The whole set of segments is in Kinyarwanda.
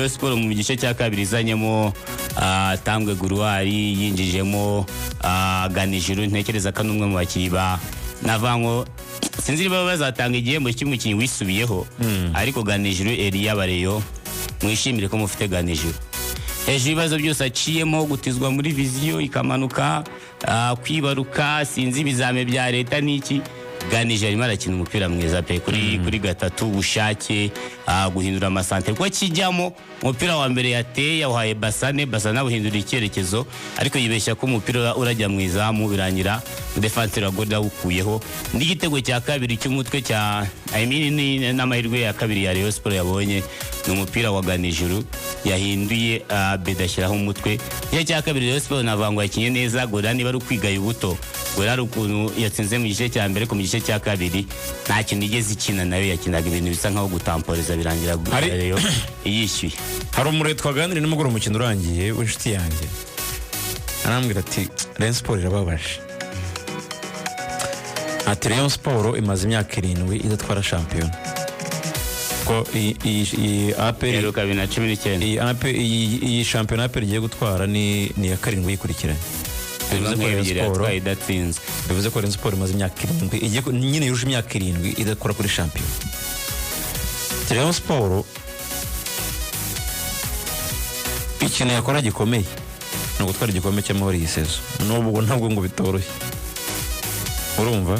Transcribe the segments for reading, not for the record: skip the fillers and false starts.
Sport mu gice cya kabiri izanyemo Tambwe Guruari yinjijemo Ganijuru ntekereza ko numwe mu bakiba navango sinzi niba bazatanga igihembo cy'umukinnyi wisubiyeho ariko Ganijuru Elia Bareyo mwishimire ko mufite Ganijuru hejuru ibibazo byose aciyemo gutizwa muri viziyo ikamanuka kwibaruka sinzi bizame bya leta niki Ganije arimo arakina umupira mwiza pe kuri gatatu ubushake guhindura amasante ko kijyamo umupira wa mbere yateye yahaye Basane buhindura icyerekezo ariko yibeshya ko umupira urajya mwiza mu birangira defense ragoda ukuyeho n'igitego cya kabiri cy'umutwe cya n'amahirwe ya kabiri ya Rayon Sport yabonye n'umupira wa Ganijuru yahinduye bedashyiraho umutwe igice cya kabiri Rayon Sport navango yakinye neza Gora niba ari kwigaye ubuto Gora rukuntu yatsinze mu gice cya mbere ku gice cya kabiri nta kintu igeze ikina nayo yakinaga ibintu bisa nkaho gutamporeza birangira Rayon yishyuye. Hari umure twaganira n'umugoro umukino urangiye w'inshuti yanjye arambwira ati Rayon Sport irababaje ati Rayon Sport imaze imyaka 7 idatwara shampiyona ko iyi APR Eruka 2019 iyi shampiyona APR igiye gutwara ni ya 7 yikurikiranye bivuze ko Rayon Sport imaze imyaka 7 igiye nyine yuje imyaka 7 idakora kuri shampiyona. Rayon Sport ikintu yakora gikomeye no gutwara igikombe cy'amahoro iyi sezo n'ubwo ntabwo ngo bitoroshye urumva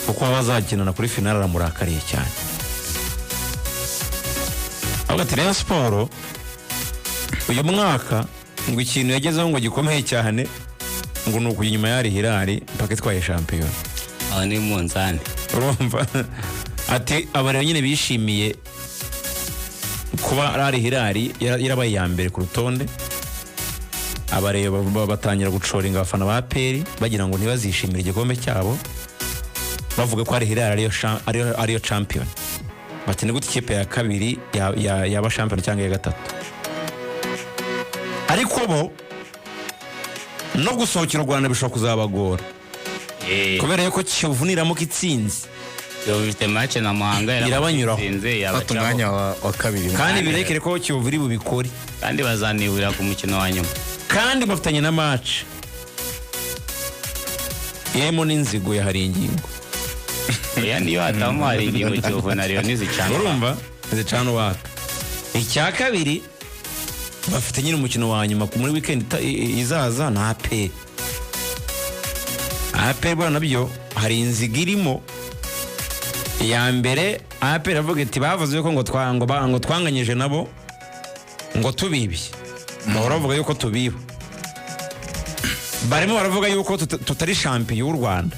kuko abazakinana kuri finale aramurakariye cyane abagati Rayon Sport uyu mwaka ngo ikintu yagezeho ngo gikomeye cyane ngo nuko inyuma yari Hilal mpaka itwaye shampiyona ni munzani urumva ati abari nyine bishimiye kuba ari Hilal yarabaye ya mbere ku rutonde abareba batangira gucoringa abafana ba APR bagira ngo ntibazishimire igikombe cyabo bavuga ko ari Hilal ariyo champion bati ni gute ikipe ya kabiri yaba champion cyangwa ya gatatu ariko bo no gusohokera u Rwanda bishobora kuzabagora kubera yuko kivuniramo kitsinzi bifite match na Muhanga irabanyuraho batunganya wa kabiri kandi birekere ko Kivuri bubikori kandi bazanibura ku mukino wa nyuma kandi bafitanye na match yemo n'inzigo ya haringingo niyo hatamo haringingo Kiyovu na Rayon nizicana urumva zicana waka icya kabiri bafite nyine umukino wa nyuma muri weekend izaza na APR bwana nabyo hari inziga irimo ya mbere APR avuga ati bavuze ko ngo twanganyije nabo ngo tubibye baravuga yuko tubiba barimo baravuga yuko tutari champion y'u Rwanda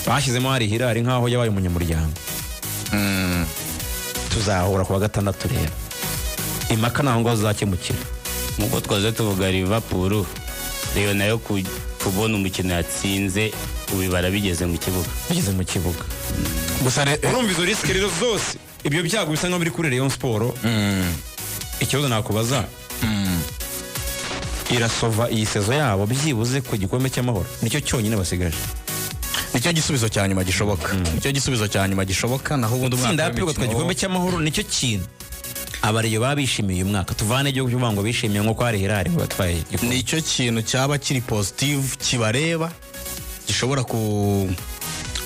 bashyizemo hari Hilal nkaho yabaye umunyamuryango tuzahura ku wa gatandatu rero impaka naho zakemukira nkuko twaze tuvuga Liverpool rero nayo kubona umukino yatsinze ubibara bigeze mu kibuga gusa urumva izo risk rero zose ibyo byago bisa nkaho biri kuri Rayon Sport ikibazo nakubaza irasova iyi sezo yabo byibuze ku gikombe cy'amahoro nicyo cyonyine basigaje nicyo gisubizo cya nyuma gishoboka naho ubundi umwaka w'imikino twa gikombe cy'amahoro nicyo kintu abariyo babishimiye uyu mwaka tuvane igihugu cy'uvuga ngo bishimiye nko kwa Hilal batwaye nicyo kintu cyaba kiri positive kibareba gishobora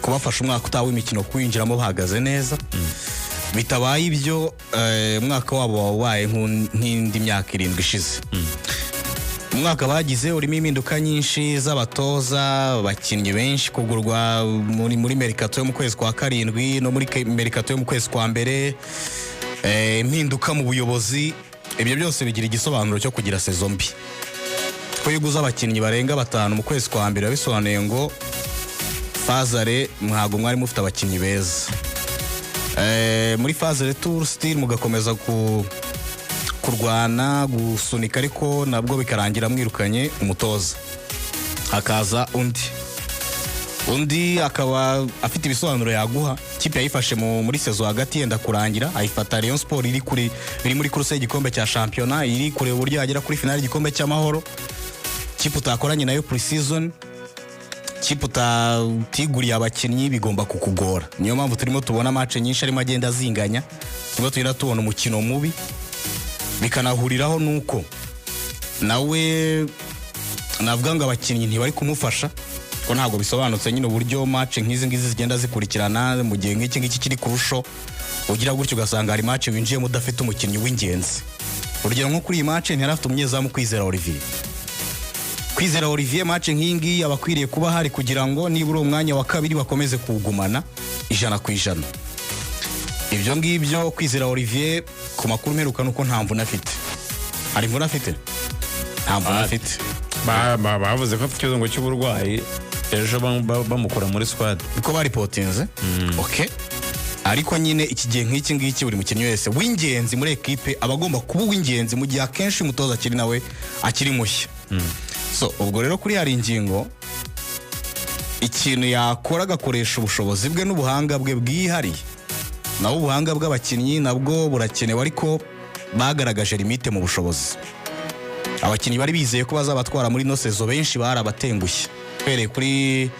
kubafasha umwaka utaha w'imikino kwinjiramo bahagaze neza bitabaye ibyo umwaka wabo wabaye nk'indi myaka 7 ishize umwaka bagize urimo impinduka nyinshi z'abatoza abakinnyi benshi kugurwa muri merikato yo mu kwezi kwa 7 no muri merikato yo mu kwezi kwa mbere impinduka mu buyobozi ibyo byose bigira igisobanuro cyo kugira sezo mbi ko yuguza abakinnyi barenga 5 mu kwezi kwa mbere bisobanuye ngo Fazare mwago mwari mufite abakinnyi beza muri Fazare Tour still mugakomeza kurwana gusunika ariko nabwo bikarangira mwirukanye umutoza hakaza undi akaba afite ibisobanuro yaguha kipe yayifashe muri sezo hagati yenda kurangira ayifata Rayon Sport iri muri kuruse y'igikombe cya shampiyona iri kure uburyo yagera kuri finale y'igikombe cy'amahoro kipe utakoranye nayo pre-season kipe utiguriye abakinnyi bigomba kukugora niyo mpamvu turimo tubona match nyinshi arimo agenda azinganya tugenda tubona umukino mubi bikanahuriraho nuko nawe navuga ngo abakinnyi ntibari kumufasha ko ntabwo bisobanutse nyine uburyo match nk'izi ngizi zigenda zikurikirana mu gihe nk'iki ngiki kiri kurusho ugira gutyo ugasanga hari match winjiyemo udafite umukinnyi w'ingenzi. Urugero nko kuri iyi match ntiyari afite umunyezamu Kwizera Olivier match nk'iyi ngiyi aba akwiriye kuba hari kugira ngo nibura umwanya wa kabiri bakomeze kuwugumana 100%. Ibyo ngibyo Kwizera Olivier ku makuru mperuka nuko nta mvune afite. Ari mvune afite? Nta mvune afite. bavuze ko afite ikibazo ngo cy'uburwayi ejo bamukora muri squad niko baripotinze. Okay, ariko nyine iki gihe nk'iki ngiki buri mukinnyi wese w'ingenzi muri ekipe aba agomba kuba uw'ingenzi mu gihe akenshi umutoza akiri nawe akiri mushya. So ubwo rero kuri hari ingingo ikintu yakora agakoresha ubushobozi bwe n'ubuhanga bwe bwihariye, naho ubuhanga bw'abakinnyi nabwo burakenewe, ariko bagaragaje limite mu bushobozi. Abakinnyi bari bizeye ko bazabatwara muri no sezo benshi barabatengushye, pereye kuri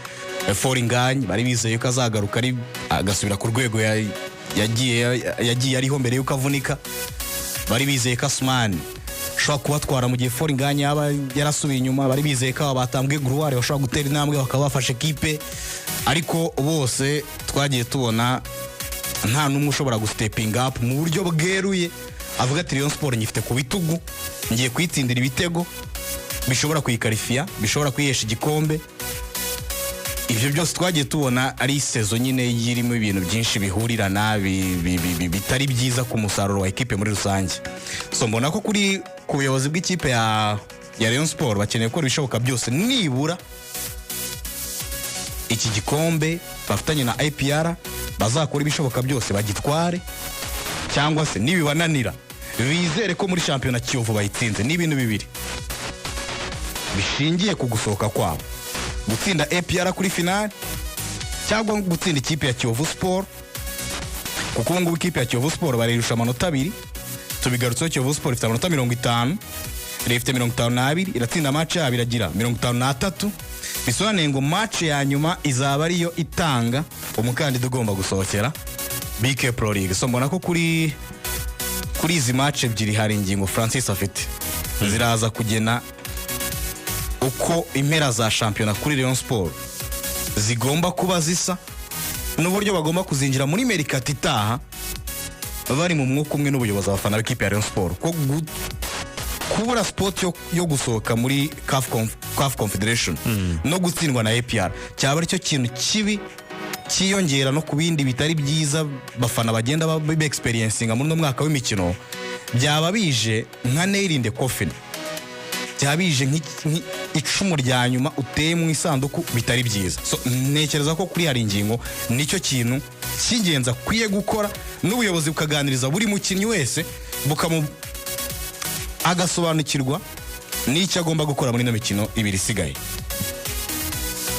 Foringanye bari bizeye ko azagaruka ari agasubira ku rwego yagiye ariho mbere yuko avunika. Bari bizeye ko Asmani shobora kubatwara mu gihe Foringanye yaba yarasubiye inyuma. Bari bizeye ko batambwe Gruare bashobora gutera intambwe bakaba bafashe kipe, ariko bose twagiye tubona nta n'umwe ushobora gusteping up mu buryo bweruye avuga ati Rayon Sport nyifite ku bitugu, ngiye kwitsindira ibitego bishobora kuyikarifiya, bishobora kwihesha igikombe. Ibyo byose twagiye tubona ari sezo nyine yirimo ibintu byinshi bihurirana bitari byiza ku musaruro wa ekipe muri rusange. So mbona ko kuri ku buyobozi bw'ikipe ya Rayon Sport bakeneye gukora ibishoboka byose nibura iki gikombe bafatanye na IPR bazakora ibishoboka byose bagitware, cyangwa se nibibananira bizere ko muri shampiyona Kiyovu bayitsinze. Ni ibintu bibiri bishingiye ku gusohoka kwabo, gutsinda APR kuri finale cyangwa gutsinda ikipe ya Kiyovu Sport, kuko ubu ngubu ikipe ya Kiyovu Sport barirusha amanota 2. Tubigarutseho Kiyovu Sport ifite amanota 50, ifite 52, iratsinda match yabo iragira 53. Bisobanuye ngo match ya nyuma izaba ariyo itanga umukandida ugomba gusohokera BK Pro League. So mbona ko kuri izi match ebyiri hari ingingo Francis afite ziraza kugena uko impera za shampiyona kuri Rayon Sport zigomba kuba zisa, n'uburyo bagomba kuzinjira muri merikati itaha bari mu mwuka umwe n'ubuyobozi abafana b'ikipe ya Rayon Sport. Ko kubura sport yo gusohoka muri CAF Confederation no gutsindwa na APR cyaba ari cyo kintu kibi kiyongera no ku bindi bitari byiza bafana bagenda ba experiencinga muri no mwaka w'imikino. Byaba bije nka nail in the coffin, byabije nk'icumu rya nyuma uteye mu isanduku bitari byiza. So ntekereza ko kuri hari ingingo nicyo kintu cy'ingenzi akwiye gukora, n'ubuyobozi bukaganiriza buri mukinnyi wese agasobanukirwa n'icyo agomba gukora muri ino mikino ibiri isigaye,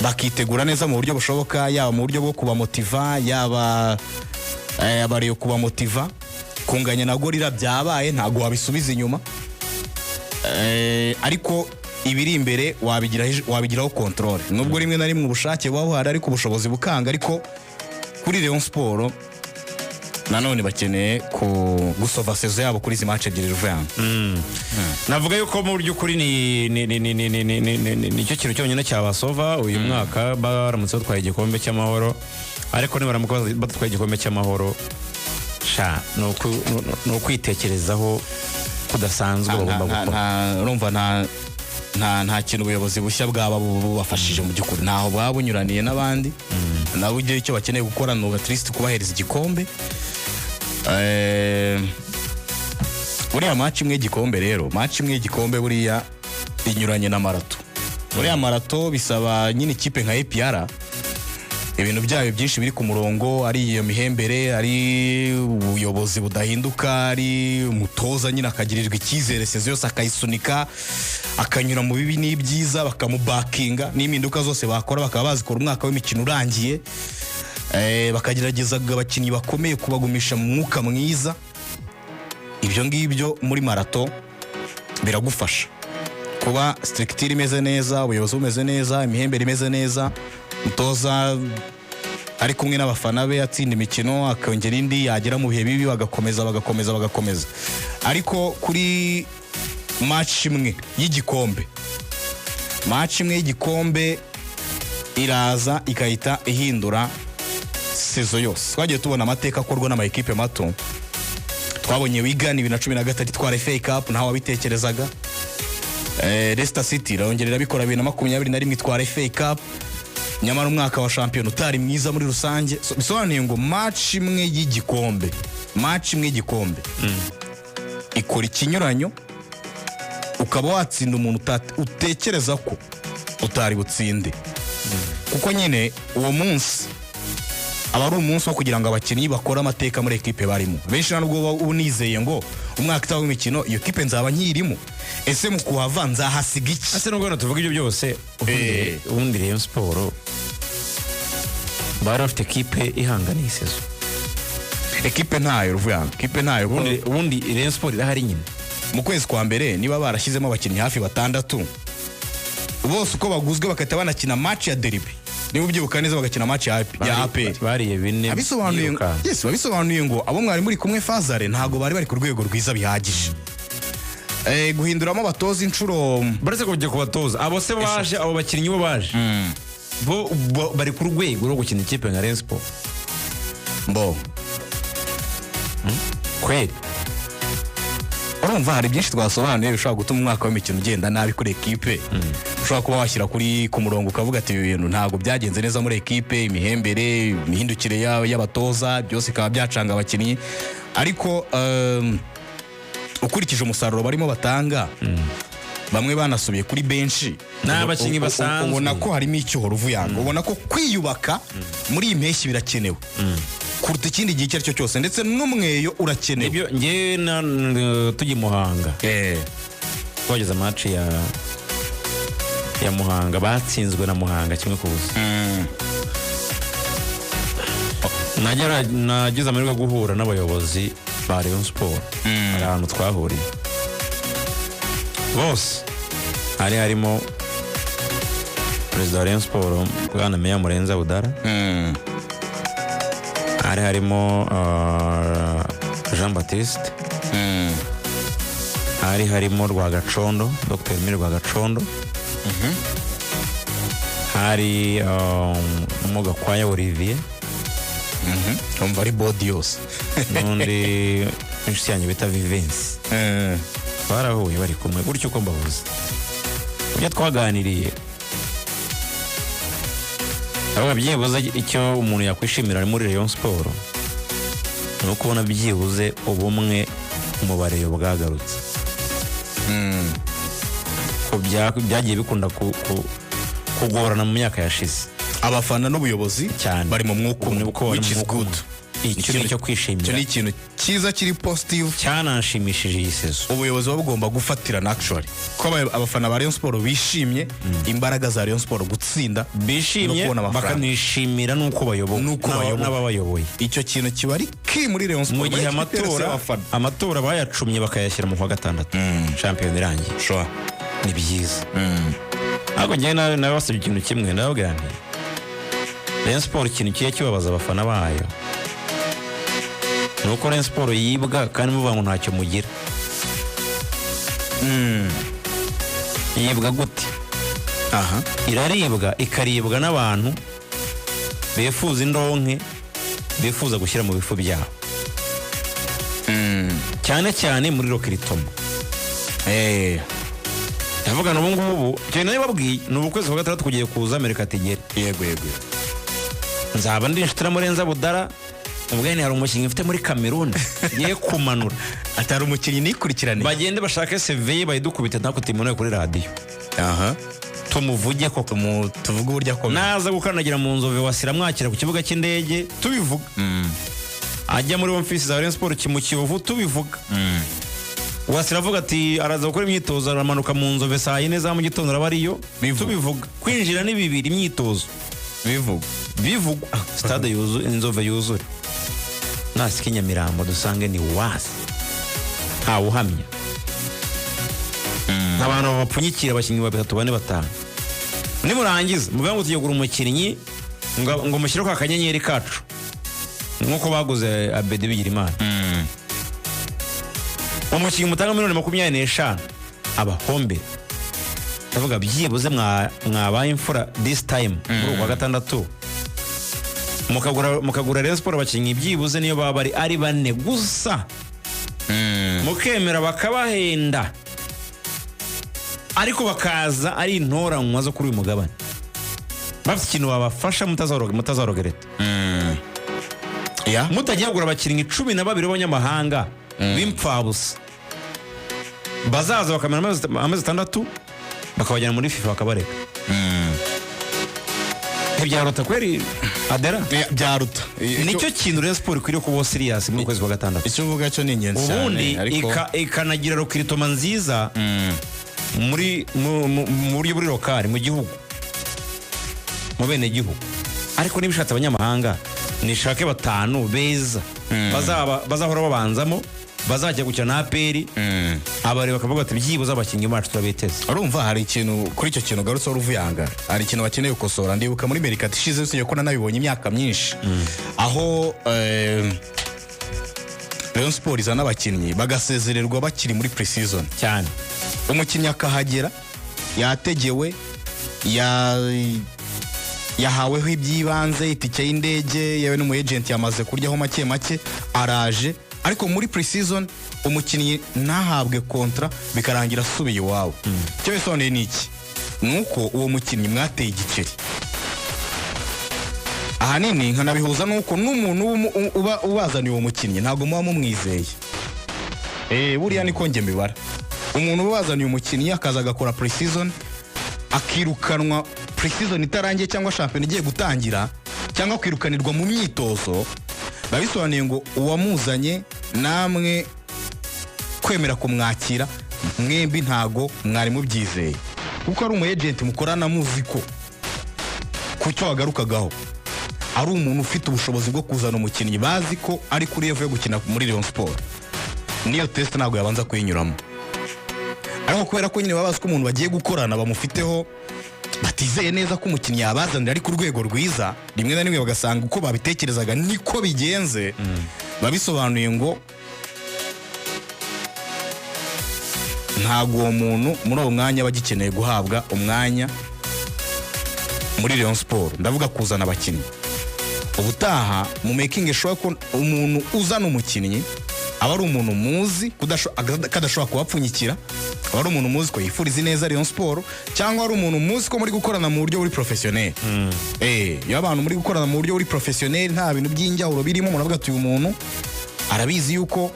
bakitegura neza mu buryo bushoboka, yaba mu buryo bwo kubamotiva, yaba abariyo kubamotiva. Kunganya na Gorira byabaye ntago wabisubiza inyuma, ariko ibiri imbere wabigiraho control. Nubwo rimwe na rimwe ubushake buba buhari ariko ubushobozi bukanga, ariko kuri Rayon Sport nanone bakeneye gusova sezo yabo kuri izi match ebyiri ruvuyanga. Navuga yuko mu buryo kuri nicyo kintu cyonyine cyabasova uyu mwaka baramutse batwaye igikombe cy'amahoro, ariko nibaramuka batwaye igikombe cy'amahoro no kwitekerezaho kudasanzwe bagomba gukora. Urumva nta kintu ubuyobozi bushya bwaba bubafashije mu by'ukuri, ntaho bwaba bunyuraniye n'abandi. Nabo igihe icyo bakeneye gukora ni atlist kubahereza igikombe. Buriya match imwe y'igikombe rero, match imwe y'igikombe buriya inyuranye na marato. Buriya marato bisaba nyine ikipe nka APR ibintu byayo byinshi biri ku murongo, ari iyo mihembere, ari ubuyobozi budahinduka, ari umutoza nyine akagirirwa icyizere sezo yose akayisunika akanyura mu bibi n'ibyiza bakamubakinga, n'impinduka zose bakora bakaba bazikora umwaka w'imikino urangiye. Bakagerageza abakinnyi bakomeye kubagumisha mu mwuka mwiza. Ibyo ngibyo muri marato biragufasha kuba structure imeze neza, ubuyobozi bumeze neza, imihembere imeze neza, umutoza ari kumwe n'abafana be atsinda imikino akongera indi, yagera mu bihe bibi bagakomeza. ariko kuri match imwe y'igikombe iraza ikahita ihindura sezo yose. Twagiye tubona amateka akorwa n'amakipe mato. Twabonye Wigan 2013 itwara FA Cup ntawe wabitekerezaga. Leicester City rongerera bikora 2021 itwara FA Cup, nyamara umwaka wa champion utari mwiza muri rusange. Bisobanuye ngo match imwe y'igikombe ikora ikinyuranyo, ukaba watsinda umuntu utekereza ko utari butsinde. Kuko nyine uwo munsi aba ari umunsi wo kugira ngo abakinnyi bakore amateka muri ekipe barimo. Benshi nubwo unizeye ngo umwaka utaha w'imikino iyo kipe nzaba nkirimo, ese mu kuhava nzahasiga iki? Ase nubwo tuvuga ibyo byose, ubundi Rayon Sport bari bafite ekipe ihanganiye isezo. Ekipe ntayo Ruvuyanga, ekipe ntayo. Ubundi Rayon Sport irahari nyine. Mu kwezi kwa mbere niba barashyizemo abakinnyi hafi 6 bose uko baguzwe bakahita banakina match ya derby. Niba ubyibuka neza bagakina match ya APR. Bariye 4. Bisobanuye ngo abo mwari muri kumwe Fazare ntago bari ku rwego rwiza bihagije. Guhinduramo abatoza inshuro baretse kujya kubatoza abo se baje, abo bakinnyi bo baje bo bari ku rwego rwo gukina ikipe nka Rayon Sport. Kweli urumva hari byinshi twasobanuye bishobora gutuma umwaka w'imikino ugenda nabi kuri ekipe. Ushobora kuba washyira ku murongo ukavuga ati ibi bintu ntabwo byagenze neza muri ekipe, imihembere, imihindukire y'abatoza byose bikaba byacanga abakinnyi. Ariko ukurikije umusaruro barimo batanga, bamwe banasubiye kuri benshi n'abakinnyi basanzwe, ubona ko harimo icyuho Ruvuyanga. Ubona ko kwiyubaka muri iyi mpeshyi birakenewe kuruta ikindi gihe icyo ari cyo cyose, ndetse n'umweyo urakenewe. Ibyo ngewe tujya Muhanga twageze match ya Muhanga, batsinzwe na Muhanga 1-0. Nagize amahirwe yo guhura n'abayobozi ba Rayon Sport ahantu twahuriye bose. Harimo perezida wa Rayon Sport Bwana Meya Murenza Budara, harimo Jean Baptiste, harimo Rwagacondo, Dr. Emile Rwagacondo, hari Mugakwaya Olivier, umva ari body yose n'undi inshuti yanjye bita Vivensi. Barahuye bari kumwe gutyo uko mbavuze. Ibyo twaganiriye aba byibuze icyo umuntu yakwishimira muri Rayon Sport ni ukubona byibuze ubumwe mu bareyo bwagarutse. Byagiye bikunda kugorana mu myaka yashize. Abafana n'ubuyobozi bari mu mwuka umwe, which is good. Ikintu cyo kwishimira, ni ikintu cyiza kiri positive, cyanashimishije iyi sezo. Ubuyobozi bugomba gufatirana actually ko abafana ba Rayon Sport bishimye, imbaraga za Rayon Sport gutsinda, bishimye bakanishimira nuko bayoboye n'ababayoboye. Icyo kintu kiba ari ki muri Rayon Sport. Mu gihe amatora bayacumye bakayashyira mu kwa 6 champion irangiye, ni byiza. Ariko njye nawe wasabye ikintu kimwe, ndababwira nti Rayon Sport ikintu kiye kibabaza abafana bayo nuko Rayon Sport yibwa kandi muvuga ngo ntacyo mugira. Yibwa gute? Iraribwa, ikaribwa n'abantu befuza indonke, befuza gushyira mu bifu byabo, cyane cyane muri Rokiritomo. Ndavuga n'ubu ngubu cyane nababwiye ni ukwezi kwa 6 kugiye kuza Amerika Tigere. Yego nzaba ndi inshuti na Murenza Budara. Ubwene hari umukinnyi mfite muri Cameroon ye kumanura, atari umukinnyi nikurikirane, bagende bashaka CV bayidukubita ntako timunoye kuri radio. Tumuvuge ko tuvuga uburyo ko naza gukanagira mu Nzove wasira mwakira ku kibuga cy'indege tubivuga. Ajya muri office za Rayon Sport mu Kiyovu tubivuga. Wasira avuga ati araza gukora imyitozo, aramanuka mu Nzove saa 4 za mu gitondo arabariyo tubivuga. Kwinjira ni 2 imyitozo bivuga stade yuzu Inzove yuzure. Nasiki Nyamirambo dusange ni wasi uhamya. Abantu bapfunyikira abakinnyi 3 4 5. Nimurangiza muvuga ngo tujye umukinnyi ngo mushyire kwa kanyenyeri kacu nkuko baguze Abedi Bigirimana. umukinnyi mutanga miliyoni 25 abahombe ndavuga byibuze mwabaye imfura this time muri uwa gatandatu mukagura Rayon Sport abakinnyi byibuze niyo baba ari bane gusa mukemera bakabahenda ariko bakaza ari intoranywa zo kuri uyu mugabane bafite ikintu babafasha mutazarogereta mutagiye kugura abakinnyi 12 b'abanyamahanga b'impfabusa bazaza bakamera amezi 6 bakabajyana muri FIFA bakabareka ntibyaruta kweri Adera byaruta nicyo kintu Rayon Sport ikwiriye kuba serious muri kwezi kwa gatandatu icyo uvuga cyo ni ingenzi cyane ubundi ikanagira rokritoma nziza muri buryo buri lokali mu gihugu mu bene gihugu ariko nibishatse abanyamahanga nishake 5 beza bazahora babanzamo bazajya gukina na APR abari bakavuga ati byibuze abakinnyi bacu turabeteze. Urumva hari ikintu kuri icyo kintu garutse Ruvuyanga hari ikintu bakeneye gukosora ndibuka muri Mercato ishize usije ko nanabibonye imyaka myinshi aho Rayon Sport izana abakinnyi bagasezererwa bakiri muri pre-season cyane umukinnyi akahagera yategewe yahaweho ibyibanze itike y'indege yewe n'umu agent yamaze kuryaho make araje ariko muri pre-season umukinnyi ntahabwe kontra bikarangira asubiye iwawe cyo bisobanuye ni iki nuko uwo mukinnyi mwateye igiceri ahanini nkanabihuza nuko n'umuntu ubazaniye uwo mukinnyi ntabwo muba mumwizeye buriya niko njye mbibara umuntu ubazaniye umukinnyi akaza agakora pre-season akirukanwa pre-season itarangiye cyangwa shampiyona igiye gutangira cyangwa kwirukanirwa mu myitozo babisobanuye ngo uwamuzanye namwe kwemera kumwakira mwembi ntago mwari mubyizeye kuko ari umu agent mukorana muzi ko kucyo wagarukagaho ari umuntu ufite ubushobozi bwo kuzana umukinnyi bazi ko ari kuri level yo gukina muri Rayon Sport niyo test ntago yabanza kuyinyuramo ariko kubera ko nyine babazi ko umuntu bagiye gukorana bamufiteho batizeye neza ko umukinnyi yabazanira ari ku rwego rwiza rimwe na rimwe bagasanga uko babitekerezaga niko bigenze babisobanuye ngo ntago uwo muntu muri uwo mwanya bagikeneye guhabwa umwanya muri Rayon Sport ndavuga kuzana abakinnyi ubutaha mu making sure ko umuntu uzana umukinnyi aba ari umuntu muzi kadashobora kubapfunyikira aba ari umuntu muzi ko yifuriza neza Rayon Sport cyangwa ari umuntu muzi ko muri gukorana mu buryo buri professionnel iyo abantu muri gukorana mu buryo buri professionnel nta bintu by'injyahuro birimo muravuga ati uyu muntu arabizi yuko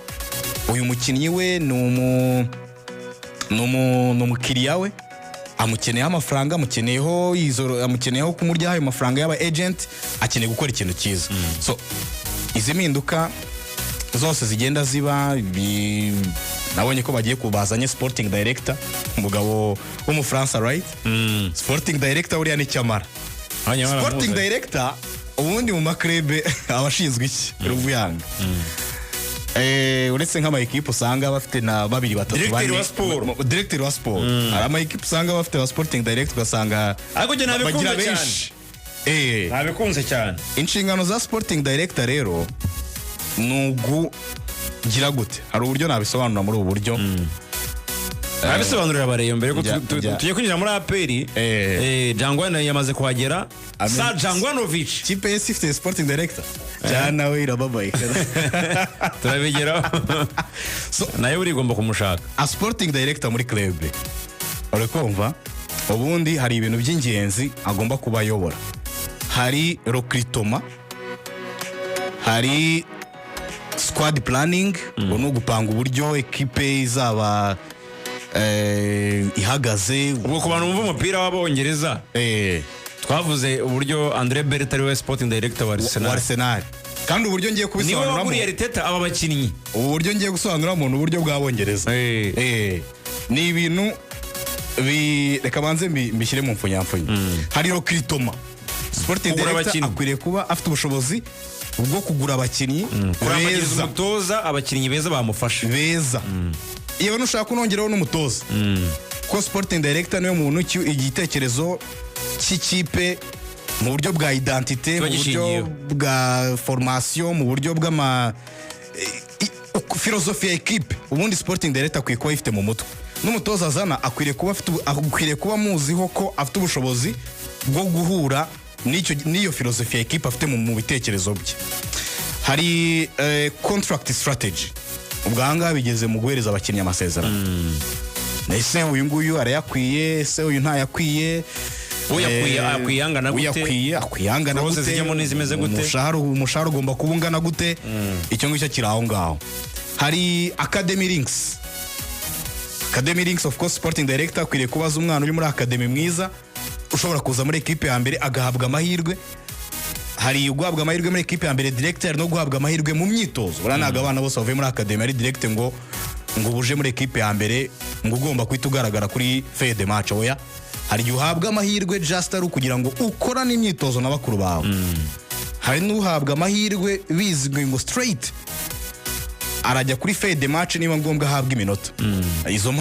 uyu mukinnyi we ni umukiriya we amukeneyeho amafaranga amukeneyeho kumuryaho ayo mafaranga y'aba agent akeneye gukora ikintu cyiza so izi mpinduka zose zigenda ziba nabonye ko bagiye kubazanye sporting director umugabo w'umufaransa right sporting director uriya ni Cyamara sporting director ubundi mu makrebe abashinzwe iki Ruvuyanga uretse nk'ama equipe usanga bafite na 2-3 director wa sport hari ama equipe usanga bafite ba sporting director ugasanga ariko je nabikunze cyane nabikunze cyane inshingano za sporting director rero nugu gira gute hari uburyo nabisobanura muri ubu buryo nabisobanurira abareyo mbere ko tugiye kwinjira muri APR Jangwana yamaze kuhagera sa Jangwanovic kipe yesi ifite sporting director cyana we irababaye turabigeraho nayo urigomba kumushaka a sporting director muri club urakumva ubundi hari ibintu by'ingenzi agomba kuba ayobora hari recruitment hari squad planning no gupanga uburyo equipe izaba ihagaze ubwo ku bantu bumva umupira w'abongereza twavuze uburyo André Bert ari we sporting director wa Arsenal kandi uburyo ngiye kubisobanura niwe waguriye Arteta aba bakinnyi uburyo ngiye gusobanura mu buryo bw'abongereza ni ibintu reka banze mbishyire mu mfunyamfunya hari recruitment sporting director akwiriye kuba afite ubushobozi ubwo kugura abakinnyi beza umutoza abakinnyi beza bamufasha beza iyo nushaka kunongeraho n'umutoza ko sporting director niwe muntu igitekerezo cy'ikipe mu buryo bwa identité mu buryo bwa formation mu buryo bw'ama filozofi ya ekipe ubundi sporting director akwiye kuba ifite mu mutwe, n'umutoza azana akwiriye kuba muziho ko afite ubushobozi bwo guhura n'iyo filozofi ya ekipe afite mu bitekerezo bye. Hari contract strategy, ubwo ahangaha bigeze mu guhereza abakinnyi amasezerano. Ese uyu nguyu arayakwiye, ese uyu ntayakwiye, uyakwiyangana gute, akwiyangana gute, zijyamo n'izimeze gute, umushahara ugomba kuba ungana gute, icyo ngicyo kiri aho ngaho. Hari academy links. Academy links, of course sporting director akwiriye kubaza umwana uri muri academy mwiza ushobora kuza muri ekipe ya mbere agahabwa amahirwe. Hari guhabwa amahirwe muri ekipe ya mbere director no guhabwa amahirwe mu myitozo. Bura ntago abana bose bavuye muri academy ari director ngo buje muri ekipe ya mbere ngo ugomba kwita ugaragara kuri feuille de match. Oya, hari uhabwa amahirwe just ari kugira ngo ukorane imyitozo n'abakuru bawe. Hari n'uhabwa amahirwe bizwi ngo straight arajya kuri feuille de match niba ngombwa ahabwa iminota. Izo